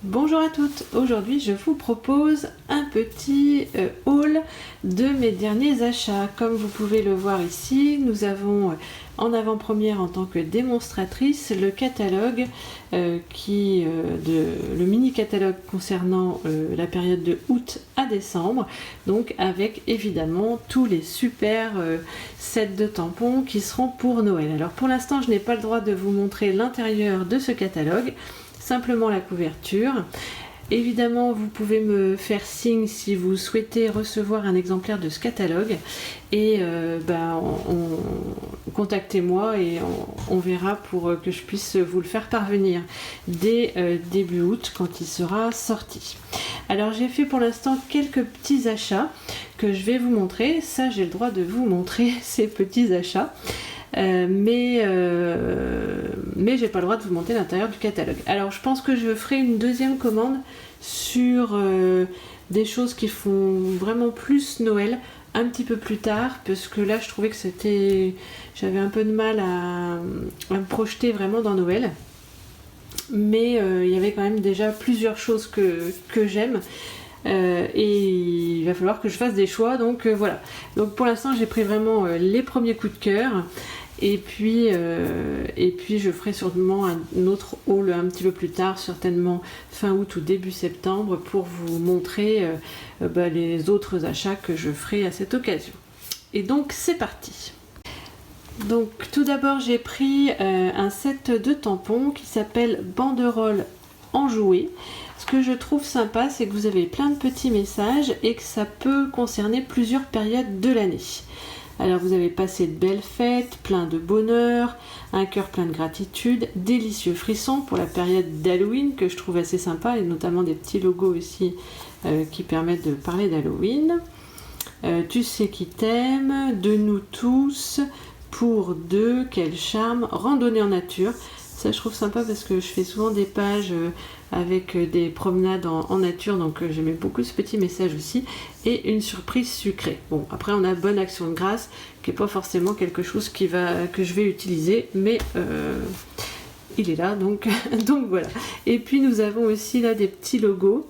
Bonjour à toutes, aujourd'hui je vous propose un petit haul de mes derniers achats. Comme vous pouvez le voir ici, nous avons en avant-première en tant que démonstratrice le catalogue, le mini catalogue concernant la période de août à décembre, donc avec évidemment tous les super sets de tampons qui seront pour Noël. Alors pour l'instant je n'ai pas le droit de vous montrer l'intérieur de ce catalogue, simplement la couverture. Évidemment, vous pouvez me faire signe si vous souhaitez recevoir un exemplaire de ce catalogue et contactez-moi et on verra pour que je puisse vous le faire parvenir dès début août quand il sera sorti. Alors j'ai fait pour l'instant quelques petits achats que je vais vous montrer. Ça, j'ai le droit de vous montrer ces petits achats. Mais j'ai pas le droit de vous montrer l'intérieur du catalogue. Alors je pense que je ferai une deuxième commande sur des choses qui font vraiment plus Noël un petit peu plus tard, parce que là je trouvais que j'avais un peu de mal à me projeter vraiment dans Noël. Mais il y avait quand même déjà plusieurs choses que j'aime. Et il va falloir que je fasse des choix, donc voilà. Donc pour l'instant j'ai pris vraiment les premiers coups de cœur. Et puis je ferai sûrement un autre haul un petit peu plus tard, certainement fin août ou début septembre, pour vous montrer les autres achats que je ferai à cette occasion. Et donc c'est parti. Donc tout d'abord j'ai pris un set de tampons qui s'appelle banderole enjouée. Ce que je trouve sympa, c'est que vous avez plein de petits messages et que ça peut concerner plusieurs périodes de l'année. Alors vous avez passé de belles fêtes, plein de bonheur, un cœur plein de gratitude, délicieux frissons pour la période d'Halloween que je trouve assez sympa, et notamment des petits logos aussi qui permettent de parler d'Halloween. Tu sais qui t'aime, de nous tous, pour deux, quel charme, randonnée en nature. Ça je trouve sympa parce que je fais souvent des pages avec des promenades en nature, donc j'aimais beaucoup ce petit message aussi. Et une surprise sucrée. Bon, après on a bonne action de grâce, qui n'est pas forcément quelque chose que je vais utiliser, mais il est là, donc voilà. Et puis nous avons aussi là des petits logos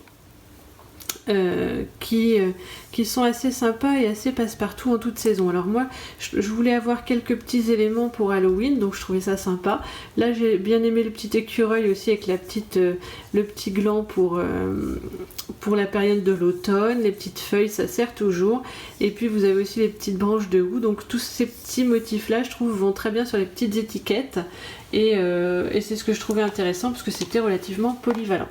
qui sont assez sympas et assez passe-partout en toute saison. Alors moi je voulais avoir quelques petits éléments pour Halloween, donc je trouvais ça sympa. Là j'ai bien aimé le petit écureuil aussi avec le petit gland pour la période de l'automne, les petites feuilles, ça sert toujours. Et puis vous avez aussi les petites branches de houx, donc tous ces petits motifs là je trouve vont très bien sur les petites étiquettes. Et c'est ce que je trouvais intéressant parce que c'était relativement polyvalent.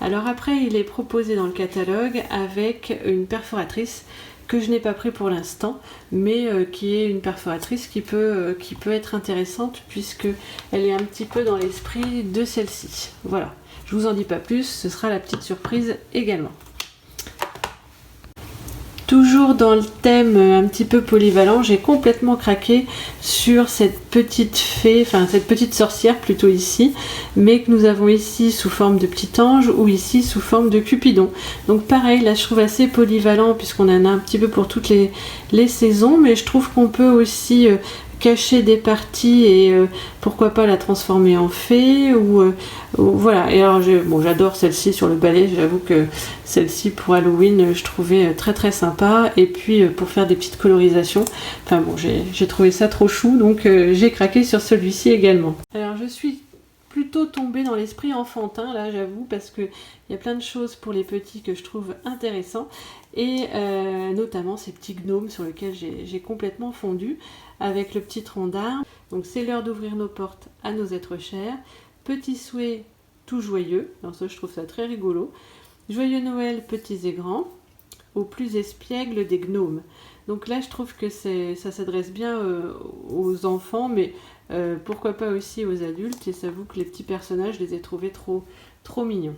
Alors après il est proposé dans le catalogue avec une perforatrice que je n'ai pas pris pour l'instant, mais qui est une perforatrice qui peut être intéressante puisque elle est un petit peu dans l'esprit de celle-ci. Voilà, je vous en dis pas plus, ce sera la petite surprise également. Toujours dans le thème un petit peu polyvalent, j'ai complètement craqué sur cette petite fée, enfin cette petite sorcière plutôt ici, mais que nous avons ici sous forme de petit ange ou ici sous forme de Cupidon. Donc pareil, là je trouve assez polyvalent puisqu'on en a un petit peu pour toutes les saisons, mais je trouve qu'on peut aussi cacher des parties et pourquoi pas la transformer en fée ou voilà. Et alors j'adore celle-ci sur le balai, j'avoue que celle-ci pour Halloween je trouvais très très sympa, et puis pour faire des petites colorisations, enfin bon, j'ai trouvé ça trop chou, donc j'ai craqué sur celui-ci également. Alors je suis plutôt tombée dans l'esprit enfantin là, j'avoue, parce que il y a plein de choses pour les petits que je trouve intéressants, et notamment ces petits gnomes sur lesquels j'ai complètement fondu avec le petit tronc d'arbre. Donc c'est l'heure d'ouvrir nos portes à nos êtres chers. Petit souhait tout joyeux, alors ça je trouve ça très rigolo. Joyeux Noël petits et grands, aux plus espiègles des gnomes. Donc là je trouve que ça s'adresse bien aux enfants, mais pourquoi pas aussi aux adultes, et j'avoue que les petits personnages, je les ai trouvés trop mignons.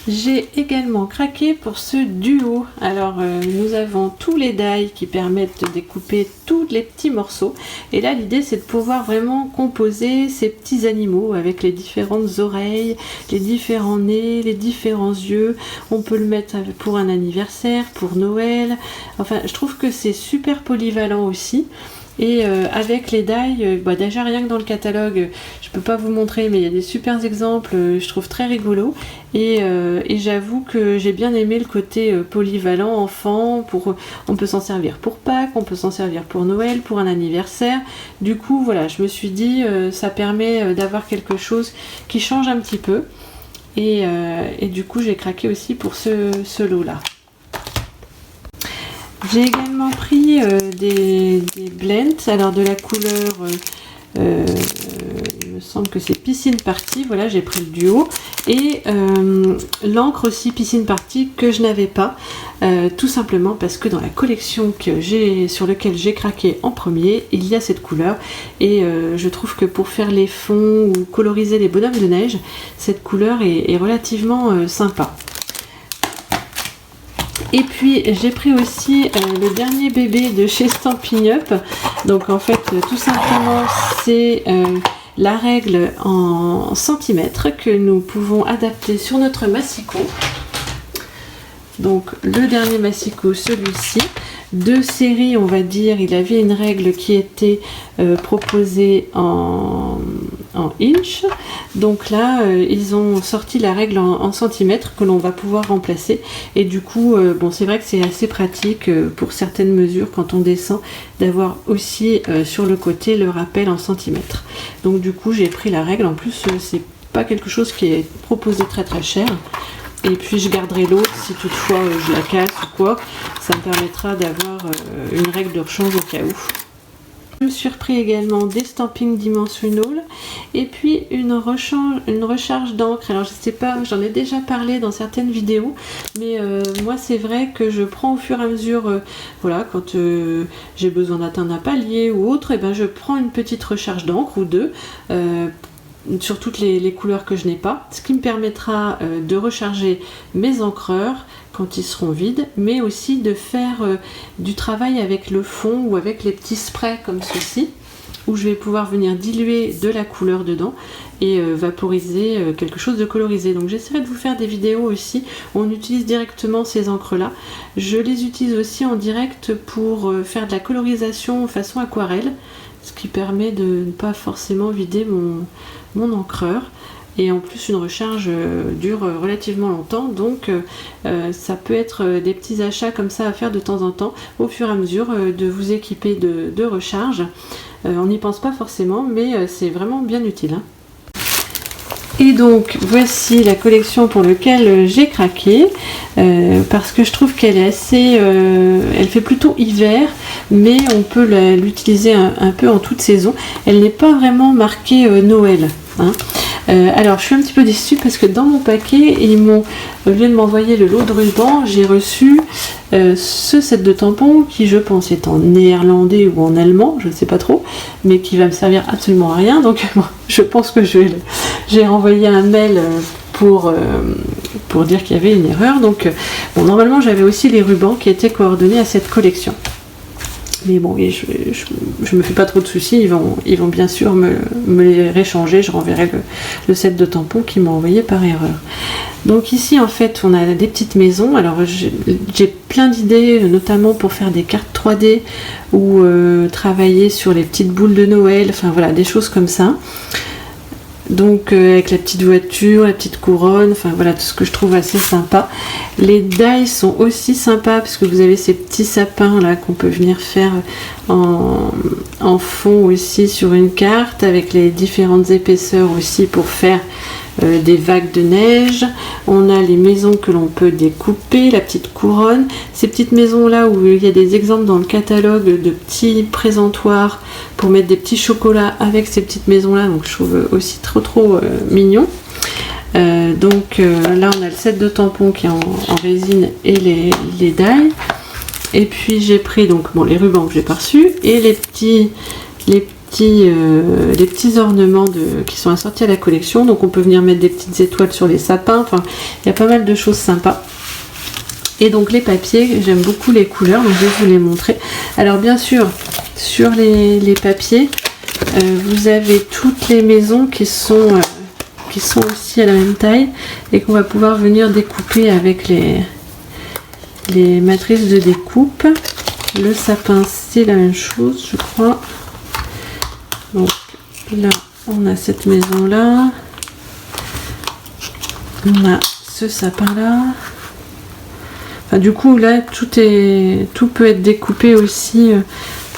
J'ai également craqué pour ce duo. Alors nous avons tous les die qui permettent de découper tous les petits morceaux, et là l'idée c'est de pouvoir vraiment composer ces petits animaux avec les différentes oreilles, les différents nez, les différents yeux. On peut le mettre pour un anniversaire, pour Noël, enfin je trouve que c'est super polyvalent aussi. Et avec les die, déjà rien que dans le catalogue, je peux pas vous montrer, mais il y a des super exemples, je trouve très rigolo. Et j'avoue que j'ai bien aimé le côté polyvalent, enfant, on peut s'en servir pour Pâques, on peut s'en servir pour Noël, pour un anniversaire. Du coup, voilà, je me suis dit, ça permet d'avoir quelque chose qui change un petit peu. Et du coup, j'ai craqué aussi pour ce lot-là. J'ai également pris des blends, alors de la couleur, il me semble que c'est Piscine Party, voilà, j'ai pris le duo, et l'encre aussi Piscine Party que je n'avais pas, tout simplement parce que dans la collection sur laquelle j'ai craqué en premier, il y a cette couleur, et je trouve que pour faire les fonds ou coloriser les bonhommes de neige, cette couleur est relativement sympa. Et puis j'ai pris aussi le dernier bébé de chez Stampin' Up. Donc en fait tout simplement c'est la règle en centimètres que nous pouvons adapter sur notre massicot. Donc le dernier massicot, celui-ci, de série on va dire, il avait une règle qui était proposée en inch. Donc là ils ont sorti la règle en centimètres que l'on va pouvoir remplacer, et du coup bon, c'est vrai que c'est assez pratique pour certaines mesures quand on descend d'avoir aussi sur le côté le rappel en centimètres. Donc du coup j'ai pris la règle, en plus c'est pas quelque chose qui est proposé très très cher. Et puis je garderai l'autre si toutefois je la casse ou quoi, ça me permettra d'avoir une règle de rechange au cas où. Je me suis repris également des Stampin' Dimensional et puis une recharge d'encre. Alors je sais pas, j'en ai déjà parlé dans certaines vidéos, mais moi c'est vrai que je prends au fur et à mesure, voilà, quand j'ai besoin d'atteindre un palier ou autre, et ben je prends une petite recharge d'encre ou deux. Sur toutes les couleurs que je n'ai pas, ce qui me permettra de recharger mes encreurs quand ils seront vides, mais aussi de faire du travail avec le fond ou avec les petits sprays comme ceci, où je vais pouvoir venir diluer de la couleur dedans et vaporiser quelque chose de colorisé. Donc j'essaierai de vous faire des vidéos aussi où on utilise directement ces encres là. Je les utilise aussi en direct pour faire de la colorisation façon aquarelle, ce qui permet de ne pas forcément vider mon encreur, et en plus une recharge dure relativement longtemps, donc ça peut être des petits achats comme ça à faire de temps en temps au fur et à mesure de vous équiper de recharge. On n'y pense pas forcément, mais c'est vraiment bien utile, hein. Et donc voici la collection pour laquelle j'ai craqué, parce que je trouve qu'elle est assez, elle fait plutôt hiver, mais on peut l'utiliser un peu en toute saison. Elle n'est pas vraiment marquée Noël, hein. Alors je suis un petit peu déçue parce que dans mon paquet, au lieu de m'envoyer le lot de rubans, j'ai reçu ce set de tampons qui, je pense, est en néerlandais ou en allemand, je ne sais pas trop, mais qui va me servir absolument à rien. Donc bon, je pense que j'ai renvoyé un mail pour dire qu'il y avait une erreur. Donc bon, normalement j'avais aussi les rubans qui étaient coordonnés à cette collection. Mais bon, je me fais pas trop de soucis, ils vont bien sûr me les réchanger, je renverrai le set de tampons qu'ils m'ont envoyé par erreur. Donc ici en fait on a des petites maisons. Alors j'ai plein d'idées, notamment pour faire des cartes 3D ou travailler sur les petites boules de Noël, enfin voilà, des choses comme ça. Donc avec la petite voiture, la petite couronne, enfin voilà, tout ce que je trouve assez sympa. Les dies sont aussi sympas parce que vous avez ces petits sapins là qu'on peut venir faire en fond aussi sur une carte, avec les différentes épaisseurs aussi pour faire des vagues de neige. On a les maisons que l'on peut découper, la petite couronne, ces petites maisons là où il y a des exemples dans le catalogue de petits présentoirs pour mettre des petits chocolats avec ces petites maisons là, donc je trouve aussi trop mignon. Donc là on a le set de tampons qui est en résine et les dies, et puis j'ai pris donc bon, les rubans que j'ai pas reçus et les petits ornements qui sont assortis à la collection. Donc on peut venir mettre des petites étoiles sur les sapins, enfin il y a pas mal de choses sympas. Et donc les papiers, j'aime beaucoup les couleurs, donc je vais vous les montrer. Alors bien sûr sur les papiers vous avez toutes les maisons qui sont aussi à la même taille et qu'on va pouvoir venir découper avec les matrices de découpe. Le sapin C, c'est la même chose, je crois. Donc là, on a cette maison-là. On a ce sapin-là. Enfin, du coup, là, tout peut être découpé aussi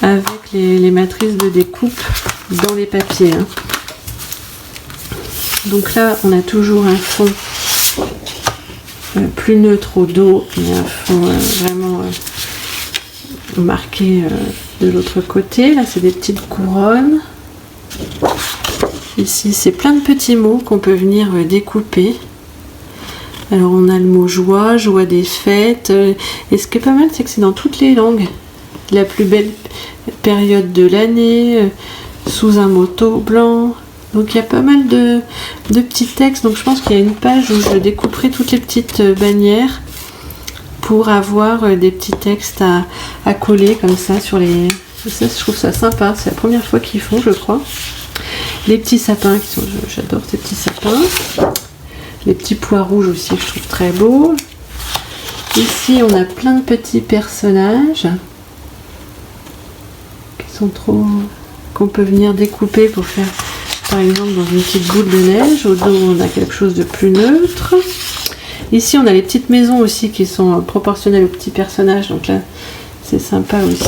avec les matrices de découpe dans les papiers. Hein. Donc là, on a toujours un fond plus neutre au dos et un fond vraiment marqué de l'autre côté. Là, c'est des petites couronnes. Ici, c'est plein de petits mots qu'on peut venir découper. Alors, on a le mot joie, joie des fêtes. Et ce qui est pas mal, c'est que c'est dans toutes les langues. La plus belle période de l'année, sous un manteau blanc. Donc, il y a pas mal de petits textes. Donc, je pense qu'il y a une page où je découperai toutes les petites bannières pour avoir des petits textes à coller comme ça sur les... Ça, je trouve ça sympa. C'est la première fois qu'ils font, je crois. Les petits sapins qui sont... J'adore ces petits sapins. Les petits pois rouges aussi, je trouve très beaux. Ici, on a plein de petits personnages qui sont trop... qu'on peut venir découper pour faire, par exemple, dans une petite boule de neige. Au dos, on a quelque chose de plus neutre. Ici, on a les petites maisons aussi qui sont proportionnelles aux petits personnages. Donc là, c'est sympa aussi.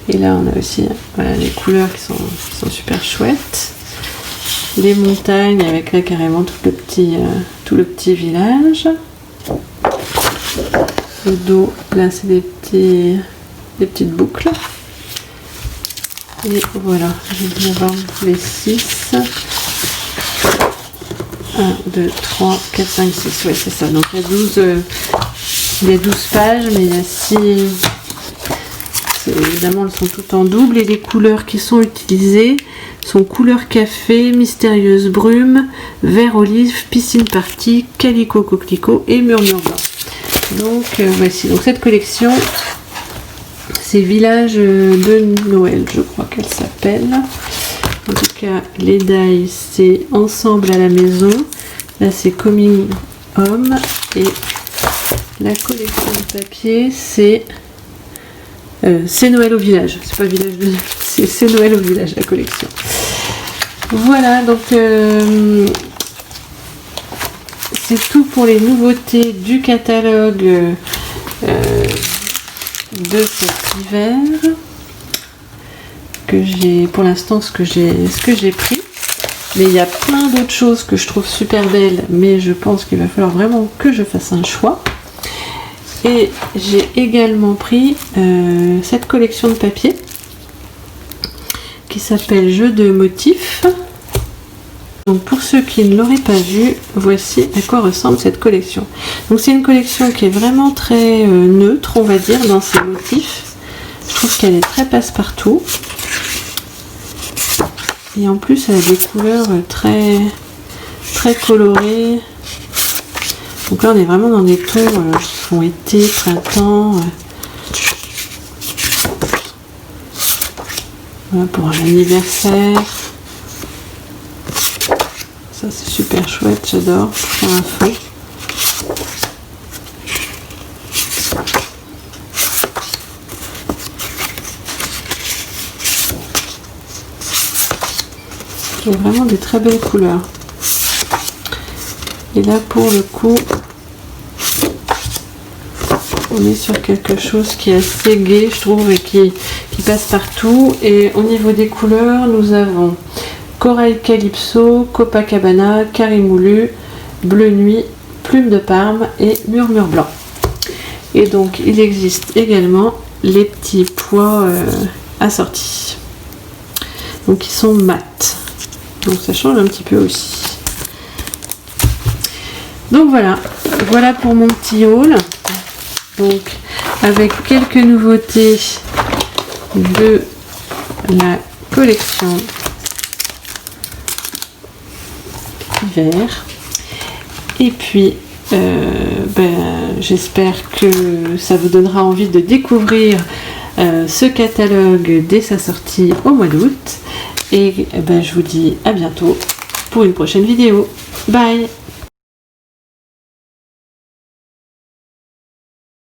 Et là, on a aussi voilà, les couleurs qui sont super chouettes. Les montagnes avec là carrément tout le petit village. Le dos, là, c'est des petites boucles. Et voilà, je vais avoir les 6. 1, 2, 3, 4, 5, 6. Ouais, c'est ça. Donc il y a 12 pages, mais il y a 6. Évidemment, elles sont toutes en double. Et les couleurs qui sont utilisées sont couleur café, mystérieuse brume, vert olive, piscine partie, calico coquelicot et murmure blanc. Donc voici. Donc cette collection, c'est Village de Noël, je crois qu'elle s'appelle. En tout cas, les die, c'est Ensemble à la maison. Là, c'est Coming Home. Et la collection de papier, c'est Noël au village. C'est pas Village de Noël, c'est Noël au village, la collection. Voilà, donc c'est tout pour les nouveautés du catalogue de cet hiver. Que j'ai pour l'instant ce que j'ai pris, mais il y a plein d'autres choses que je trouve super belles, mais je pense qu'il va falloir vraiment que je fasse un choix. Et j'ai également pris cette collection de papier qui s'appelle Jeux de motifs. Donc pour ceux qui ne l'auraient pas vu, voici à quoi ressemble cette collection. Donc c'est une collection qui est vraiment très neutre, on va dire, dans ses motifs. Je trouve qu'elle est très passe-partout. Et en plus, elle a des couleurs très, très colorées. Donc là, on est vraiment dans des tons qui font été, printemps. Voilà, pour un anniversaire. Ça, c'est super chouette, j'adore. Pour faire un feu. Il y a vraiment des très belles couleurs. Et là, pour le coup, on est sur quelque chose qui est assez gai, je trouve, et qui passe partout. Et au niveau des couleurs, nous avons Corail Calypso, Copacabana, Carimoulu, Bleu Nuit, Plume de Parme et Murmure Blanc. Et donc, il existe également les petits pois assortis. Donc, ils sont mat. Donc ça change un petit peu aussi. Donc voilà pour mon petit haul. Donc avec quelques nouveautés de la collection hiver. Et puis j'espère que ça vous donnera envie de découvrir ce catalogue dès sa sortie au mois d'août. Et je vous dis à bientôt pour une prochaine vidéo. Bye!